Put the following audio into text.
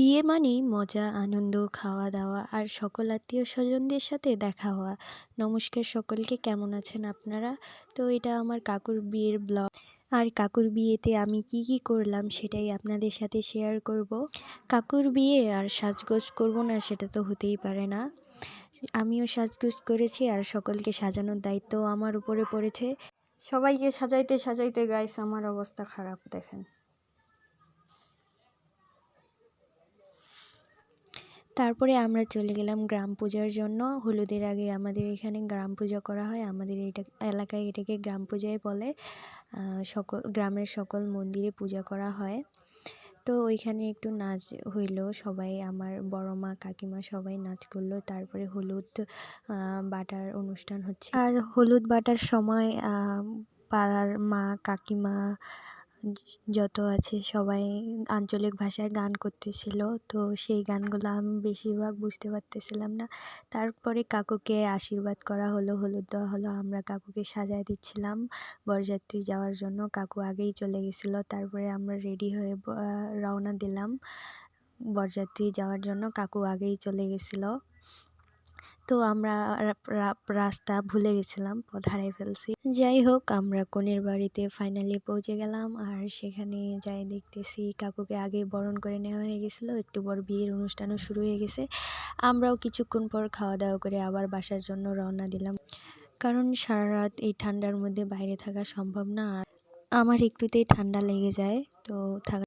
বিয়ে মানেই মজা, আনন্দ, খাওয়া-দাওয়া আর সকল আত্মীয়স্বজনদের সাথে দেখা হওয়া। নমস্কার সকলকে, কেমন আছেন আপনারা? তো এটা আমার কাকুর বিয়ের ব্লগ। আর কাকুর বিয়েতে আমি কি কি করলাম সেটাই আপনাদের সাথে শেয়ার করব। কাকুর বিয়ে আর সাজগোজ করব না সেটা তো হতেই পারে না। আমিও সাজগোজ করেছি আর সকলকে সাজানোর দায়িত্ব আমার উপরে পড়েছে। সবাইকে সাজাইতে সাজাইতে গাইস আমার অবস্থা খারাপ, দেখেন। তারপরে আমরা চলে গেলাম গ্রাম পূজার জন্য। হলুদের আগে আমাদের এখানে গ্রাম পূজা করা হয়। আমাদের এটা এলাকায় এটাকে গ্রাম পূজাই বলে। গ্রামের সকল মন্দিরে পূজা করা হয়। তো ওইখানে একটু নাচ হইলো, সবাই আমার বড় মা কাকিমা সবাই নাচ করলো। তারপরে হলুদ বাটার অনুষ্ঠান হচ্ছে। আর হলুদ বাটার সময় পাড়ার মা কাকিমা যত আছে সবাই আঞ্চলিক ভাষায় গান করতেছিল। তো সেই গানগুলো আমি বেশিরভাগ বুঝতে পারতেছিলাম না। তারপরে কাকুকে আশীর্বাদ করা হলো, হলুদ দেওয়া হলো। আমরা কাকুকে সাজায় দিচ্ছিলাম বরযাত্রী যাওয়ার জন্য। কাকু আগেই চলে গেছিলো। তারপরে আমরা রেডি হয়ে রওনা দিলাম বরযাত্রী যাওয়ার জন্য। কাকু আগেই চলে গেছিলো। তো আমরা রাস্তা ভুলে গেছিলাম, পথ হারিয়ে ফেলছি। যাই হোক, আমরা কনের বাড়িতে ফাইনালি পৌঁছে গেলাম। আর সেখানে যাই দেখতেছি কাকুকে আগে বরণ করে নেওয়া হয়ে গেছিলো। একটু পর বিয়ের অনুষ্ঠানও শুরু হয়ে গেছে। আমরাও কিছুক্ষণ পর খাওয়া দাওয়া করে আবার বাসার জন্য রওনা দিলাম, কারণ সারা রাত এই ঠান্ডার মধ্যে বাইরে থাকা সম্ভব না। আর আমার একটুতেই ঠান্ডা লেগে যায়, তো থাকা